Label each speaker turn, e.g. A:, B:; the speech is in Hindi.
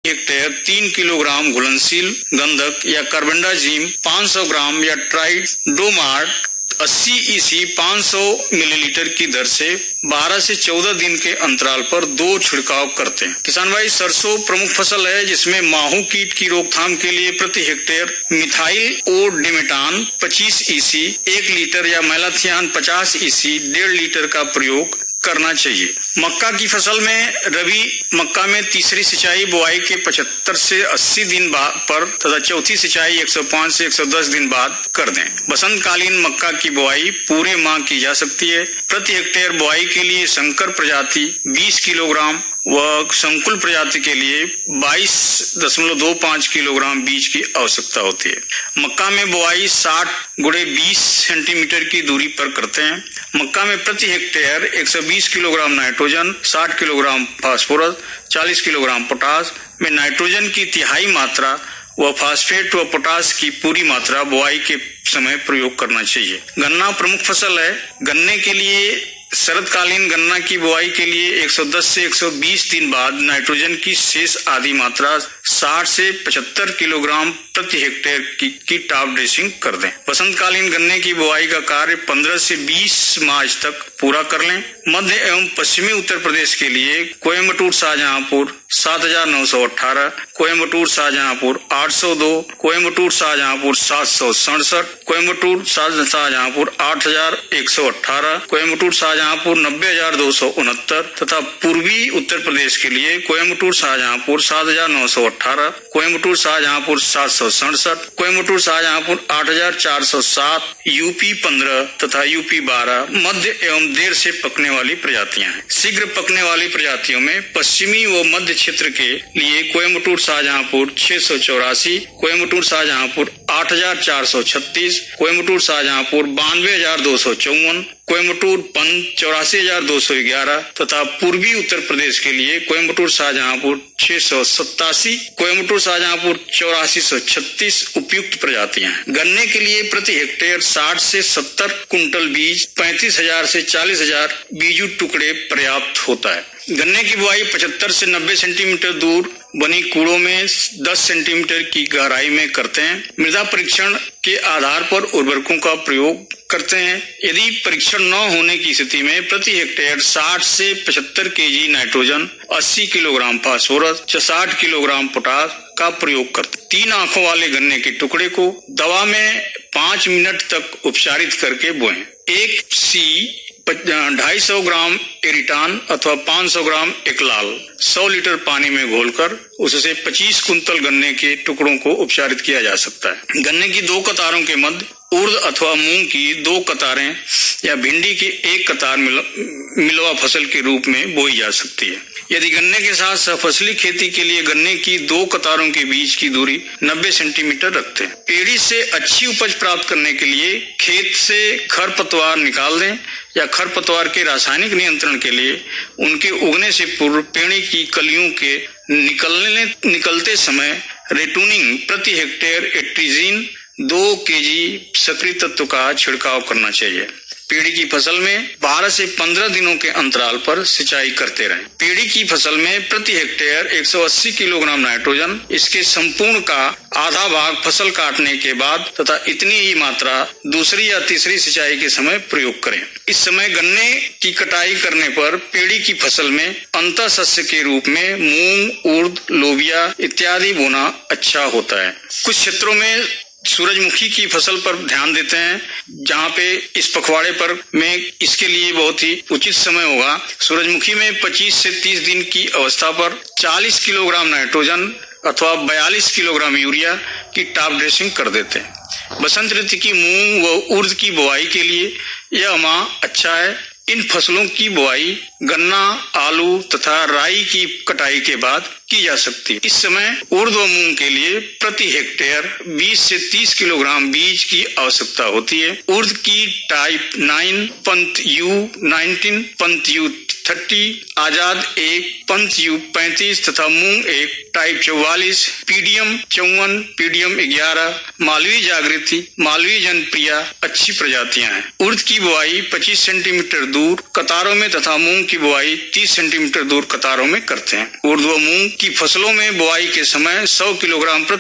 A: हेक्टेयर 3 किलोग्राम घुलनशील गंधक या कार्बेंडाजिम 500 ग्राम या ट्राइडोमार्ट 80 EC 500 मिलीलीटर की दर से 12 से 14 दिन के अंतराल पर 2 छिड़काव करते हैं। किसान भाई, सरसों प्रमुख फसल है जिसमें माहू कीट की रोकथाम के लिए प्रति हेक्टेयर मिथाइल ओ डिमेटान 25 EC 1 लीटर या मैलाथियान 50 EC 1.5 लीटर का प्रयोग करना चाहिए। मक्का की फसल में रबी मक्का में तीसरी सिंचाई बुआई के 75 से 80 दिन पर तथा चौथी सिंचाई 105 से 110 दिन बाद कर दें। बसंतकालीन मक्का की बुआई पूरे माह की जा सकती है। प्रति हेक्टेयर बुआई के लिए संकर प्रजाति 20 किलोग्राम व संकुल प्रजाति के लिए 22.25 किलोग्राम बीज की आवश्यकता होती है। मक्का में बुआई 60 × 20 सेंटीमीटर की दूरी पर करते हैं। मक्का में प्रति hectare 120 kilogram nitrogen, 60 kilogram phosphorus, 40 kilogram potash में नाइट्रोजन की तिहाई मात्रा व फास्फेट व पोटास की पूरी मात्रा बुआई के समय प्रयोग करना चाहिए। गन्ना प्रमुख फसल है। गन्ने के लिए शरदकालीन गन्ना की बुआई के लिए 110 से 120 दिन बाद नाइट्रोजन की शेष आधी मात्रा 60 से 75 किलोग्राम प्रति हेक्टेयर की टॉप ड्रेसिंग कर दें। बसंतकालीन गन्ने की बुआई का कार्य 15 से 20 मार्च तक पूरा कर लें। मध्य एवं पश्चिमी उत्तर प्रदेश के लिए कोयम्बटूर शाहजहांपुर 7,918, कोयम्बटूर शाहजहांपुर 802, कोयम्बटूर शाहजहांपुर 767, कोयम्बटूर शाहजहांपुर 8,118, कोयम्बटूर शाहजहांपुर 90,269 तथा पूर्वी उत्तर प्रदेश के लिए कोयम्बटूर शाहजहांपुर 7,918, कोयम्बटूर शाहजहांपुर 767, कोयम्बटूर शाहजहांपुर 8,407, यूपी 15 तथा यूपी 12 मध्य एवं देर से पकने वाली प्रजातियां हैं। शीघ्र पकने वाली प्रजातियों में पश्चिमी व मध्य क्षेत्र के लिए कोयम्बटूर शाहजहांपुर 684, कोयम्बटूर शाहजहांपुर 8,436, कोयम्बटूर शाहजहांपुर 92,254, कोयम्बटूर 84,211 तथा पूर्वी उत्तर प्रदेश के लिए कोयम्बटूर शाहजहांपुर 687, कोयम्बटूर शाहजहांपुर 8436 उपयुक्त प्रजातियां हैं। गन्ने के लिए प्रति हेक्टेयर 60 से 70 कुंटल बीज 35,000 से 40,000 बीजू टुकड़े पर्याप्त होता है। गन्ने की बुआई 75 से 90 सेंटीमीटर दूर बनी कूड़ों में 10 सेंटीमीटर की गहराई में करते हैं। मृदा परीक्षण के आधार पर उर्वरकों का प्रयोग करते हैं। यदि परीक्षण न होने की स्थिति में प्रति हेक्टेयर 60 से 75 KG nitrogen, 80 kilogram phosphorus, 60 kilogram potash का प्रयोग करते हैं। 3 आंखों वाले गन्ने के टुकड़े को दवा में 5 मिनट तक उपचारित करके बोएं। 250 ग्राम एरिटान अथवा 500 ग्राम एकलाल 100 लीटर पानी में घोलकर उससे 25 कुंतल गन्ने के टुकड़ों को उपचारित किया जा सकता है। गन्ने की 2 कतारों के मध्य उर्द अथवा मूंग की 2 कतारें या भिंडी की 1 कतार मिलवा फसल के रूप में बोई जा सकती है। यदि गन्ने के साथ सफसली खेती के लिए गन्ने की 2 कतारों के बीच की दूरी 90 सेंटीमीटर रखते हैं। पेड़ी से अच्छी उपज प्राप्त करने के लिए खेत से खरपतवार निकाल दें या खरपतवार के रासायनिक नियंत्रण के लिए उनके उगने से पूर्व पेड़ी की कलियों के निकलते समय रेटूनिंग प्रति हेक्टेयर एट्रिजीन 2 केजी सक्रिय तत्व का छिड़काव करना चाहिए। पेड़ी की फसल में 12 से 15 दिनों के अंतराल पर सिंचाई करते रहें। पेड़ी की फसल में प्रति हेक्टेयर 180 किलोग्राम नाइट्रोजन, इसके संपूर्ण का आधा भाग फसल काटने के बाद तथा इतनी ही मात्रा दूसरी या तीसरी सिंचाई के समय प्रयोग करें। इस समय गन्ने की कटाई करने पर पेड़ी की फसल में अंतर शस्य के रूप में मूंग, उर्द, लोबिया इत्यादि बोना अच्छा होता है। कुछ क्षेत्रों में सूरजमुखी की फसल पर ध्यान देते हैं, जहाँ पे इस पखवाड़े पर में इसके लिए बहुत ही उचित समय होगा। सूरजमुखी में 25 से 30 दिन की अवस्था पर 40 किलोग्राम नाइट्रोजन अथवा 42 किलोग्राम यूरिया की टॉप ड्रेसिंग कर देते हैं। बसंत ऋतु की मूंग व उर्द की बुआई के लिए यह माह अच्छा है। इन फसलों की बुआई गन्ना, आलू तथा राई की कटाई के बाद की जा सकती है। इस समय उर्द व मूंग के लिए प्रति हेक्टेयर 20 से 30 किलोग्राम बीज की आवश्यकता होती है। उर्द की type 9 Pant you 19, Pant you 30, आजाद 1, पंथ यू 35 तथा मूंग 1, टाइप 44, पीडीएम 54, पीडीएम 11, मालवी जागृति, मालवी जनप्रिया अच्छी प्रजातियां हैं। उर्द की बुआई 25 सेंटीमीटर दूर कतारों में तथा मूंग की बुआई 30 सेंटीमीटर दूर कतारों में करते हैं। उर्द व मूंग की फसलों में बुआई के समय 100 किलोग्राम प्रति